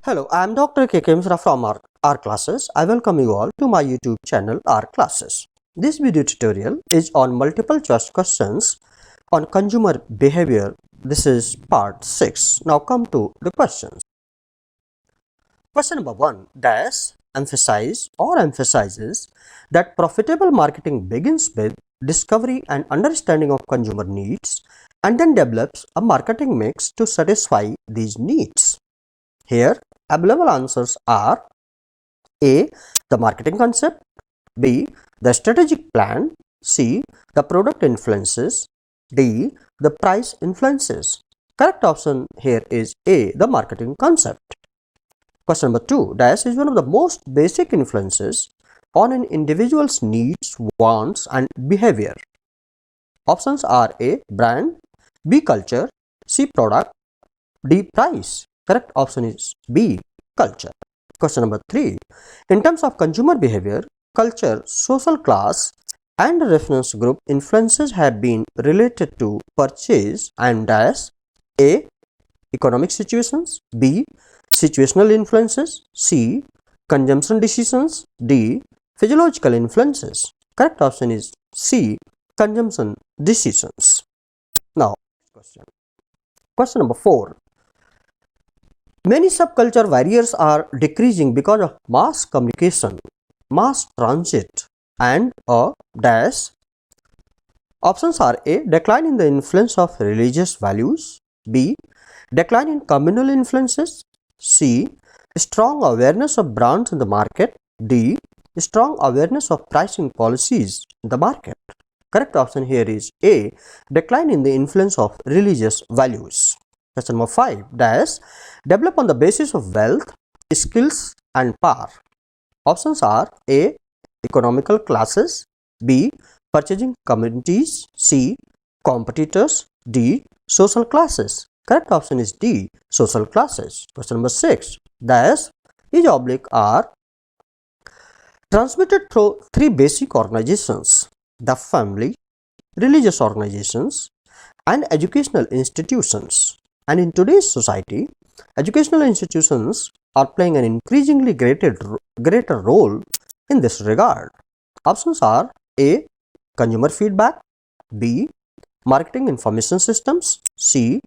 Hello, I am Dr. K. Kemsra from R Classes. I welcome you all to my YouTube channel R Classes. This video tutorial is on multiple choice questions on consumer behavior. This is part 6. Now come to the questions. Question number 1. Dash emphasize or emphasizes that profitable marketing begins with discovery and understanding of consumer needs and then develops a marketing mix to satisfy these needs. Here, available answers are A. The marketing concept, B. The strategic plan, C. The product influences, D. The price influences. Correct option here is A. The marketing concept. Question number 2. Dash is one of the most basic influences on an individual's needs, wants and behavior. Options are A. Brand, B. Culture, C. Product, D. Price. Correct option is B. Culture. Question number 3. In terms of consumer behavior, culture, social class and reference group influences have been related to purchase and dash A. Economic situations, B. Situational influences, C. Consumption decisions, D. Physiological influences. Correct option is C. Consumption decisions. Now, question number 4. Many subculture barriers are decreasing because of mass communication, mass transit and a dash. Options are A. Decline in the influence of religious values, B. Decline in communal influences, C. Strong awareness of brands in the market, D. Strong awareness of pricing policies in the market. Correct option here is A. Decline in the influence of religious values. Question number 5. Dash develop on the basis of wealth, skills and power. Options are A. Economical classes, B. Purchasing communities, C. Competitors, D. Social classes. Correct option is D. Social classes. Question number 6. Dash is oblique are transmitted through 3 basic organizations: the family, religious organizations and educational institutions. And in today's society, educational institutions are playing an increasingly greater role in this regard. Options are A. Consumer feedback, B. Marketing information systems, C.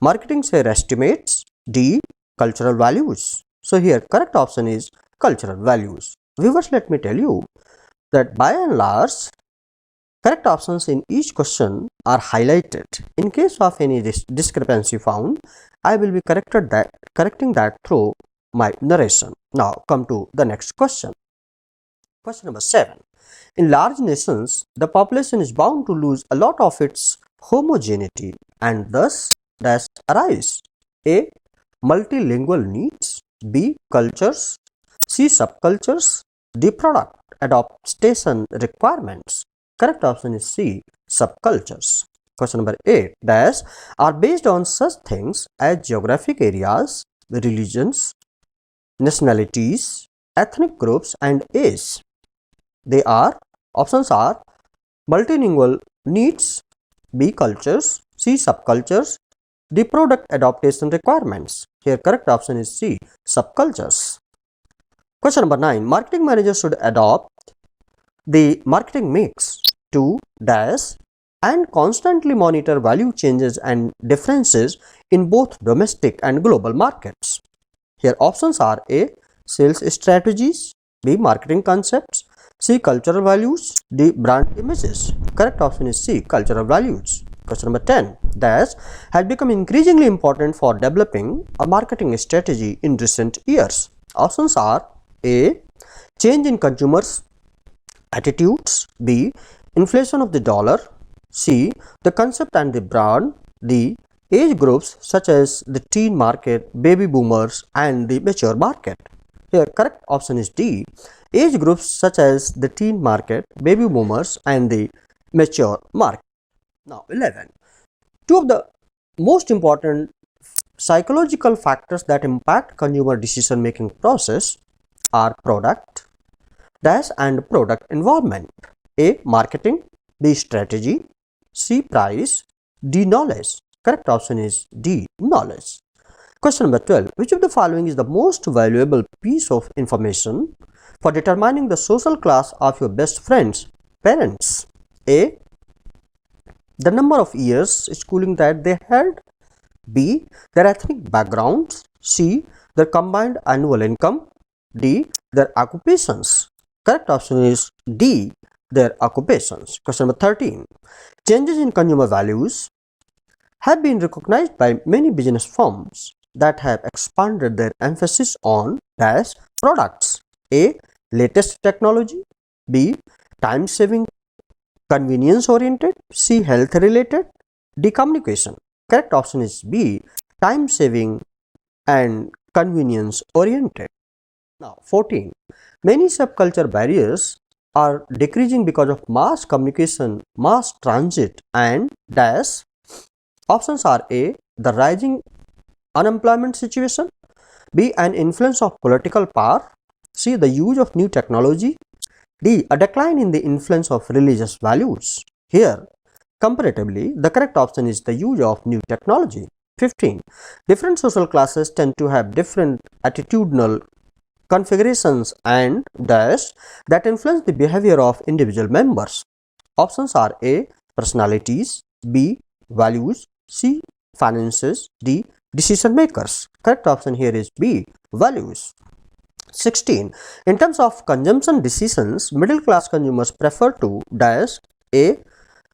Marketing share estimates, D. Cultural values. So here correct option is cultural values. Viewers, let me tell you that by and large, correct options in each question are highlighted. In case of any discrepancy found, I will be correcting that through my narration. Now come to the next question. Question number 7. In large nations, the population is bound to lose a lot of its homogeneity and thus dash arise: A. Multilingual needs, B. Cultures, C. Subcultures, D. Product adaptation requirements. Correct option is C. Subcultures. Question number 8. Dash are based on such things as geographic areas, religions, nationalities, ethnic groups and age. They are, options are multilingual needs, B. Cultures, C. Subcultures, D. Product adaptation requirements. Here correct option is C. Subcultures. Question number 9. Marketing managers should adopt the marketing mix to dash and constantly monitor value changes and differences in both domestic and global markets. Here options are A. Sales strategies, B. Marketing concepts, C. Cultural values, D. Brand images. Correct option is C. Cultural values. Question number 10. Dash has become increasingly important for developing a marketing strategy in recent years. Options are A. Change in consumers' attitudes, B. Inflation of the dollar, C. The concept and the brand, D. Age groups such as the teen market, baby boomers and the mature market. Here correct option is D. Age groups such as the teen market, baby boomers and the mature market. Now 11. Two of the most important psychological factors that impact consumer decision making process are product dash and product involvement. A. Marketing, B. Strategy, C. Price, D. Knowledge. Correct option is D. Knowledge. Question number 12. Which of the following is the most valuable piece of information for determining the social class of your best friend's parents? A. The number of years schooling that they had. B. Their ethnic backgrounds. C. Their combined annual income. D. Their occupations. Correct option is D. Their occupations. Question number 13. Changes in consumer values have been recognized by many business firms that have expanded their emphasis on dash products. A. Latest technology. B. Time saving, convenience oriented. C. Health related. D. Communication. Correct option is B. Time saving and convenience oriented. Now 14. Many subculture barriers are decreasing because of mass communication, mass transit and dash. Options are A. The rising unemployment situation. B. An influence of political power. C. The use of new technology. D. A decline in the influence of religious values. Here, comparatively, the correct option is the use of new technology. 15. Different social classes tend to have different attitudinal configurations and dash that influence the behavior of individual members. Options are A. Personalities. B. Values. C. Finances. D. Decision makers. Correct option here is B. Values. 16. In terms of consumption decisions, middle class consumers prefer to dash A.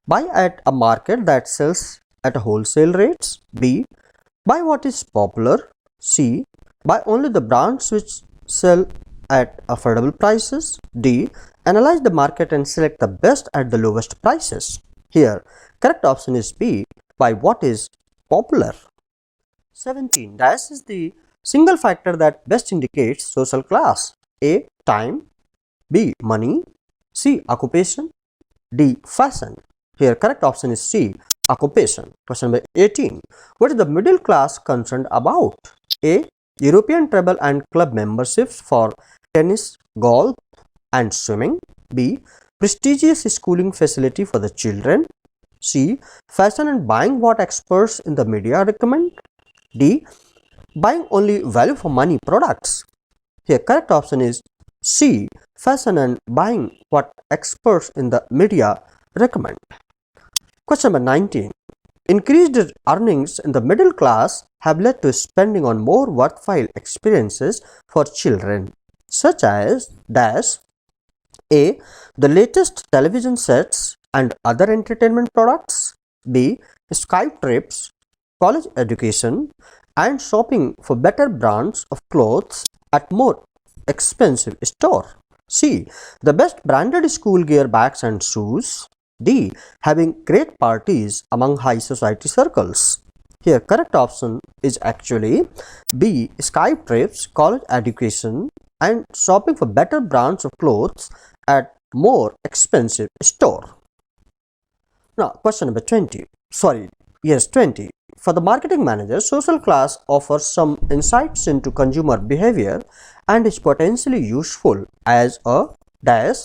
Buy at a market that sells at wholesale rates. B. Buy what is popular. C. Buy only the brands which sell at affordable prices. D. Analyze the market and select the best at the lowest prices. Here, correct option is B. Buy what is popular. 17. Dash is the single factor that best indicates social class. A. Time. B. Money. C. Occupation. D. Fashion. Here, correct option is C. Occupation. Question number 18. What is the middle class concerned about? A. European travel and club memberships for tennis, golf and swimming. B. Prestigious schooling facility for the children. C. Fashion and buying what experts in the media recommend. D. Buying only value for money products. Here, correct option is C. Fashion and buying what experts in the media recommend. Question number 19. Increased earnings in the middle class have led to spending on more worthwhile experiences for children, such as dash A. The latest television sets and other entertainment products. B. Skype trips, college education, and shopping for better brands of clothes at more expensive store. C. The best branded school gear, bags and shoes. D. Having great parties among high society circles. Here, correct option is actually B. Skype trips, college education, and shopping for better brands of clothes at more expensive store. Now, question number 20. 20. For the marketing manager, social class offers some insights into consumer behavior and is potentially useful as a dash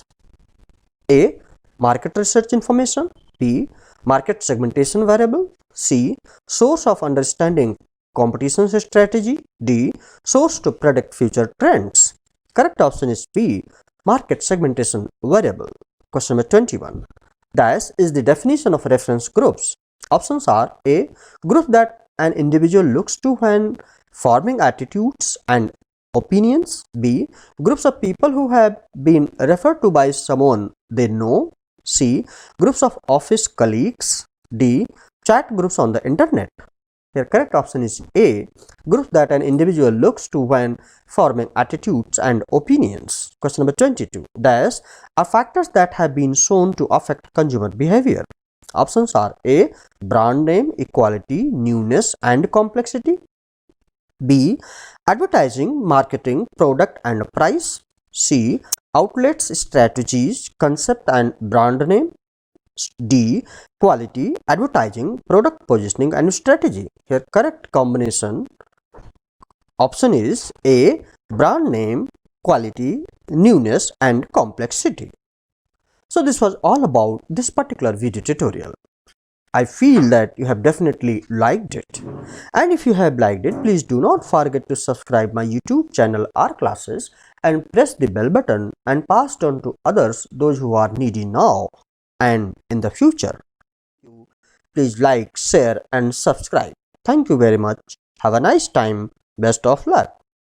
A. Market research information. B. Market segmentation variable. C. Source of understanding competition strategy. D. Source to predict future trends. Correct option is B. Market segmentation variable. Question number 21. Dash is the definition of reference groups. Options are A. Group that an individual looks to when forming attitudes and opinions. B. Groups of people who have been referred to by someone they know. C. Groups of office colleagues. D. Chat groups on the internet. Here, correct option is A. Groups that an individual looks to when forming attitudes and opinions. Question number 22. Dash are factors that have been shown to affect consumer behavior. Options are A. Brand name, equality, newness and complexity. B. Advertising, marketing, product and price. C. Outlets, strategies, concept and brand name. D. Quality, advertising, product positioning and strategy. Here, correct combination option is A. Brand name, quality, newness and complexity. So this was all about this particular video tutorial. I feel that you have definitely liked it. And if you have liked it, please do not forget to subscribe my YouTube channel R Classes and press the bell button and pass it on to others, those who are needy now and in the future. Please like, share and subscribe. Thank you very much. Have a nice time. Best of luck.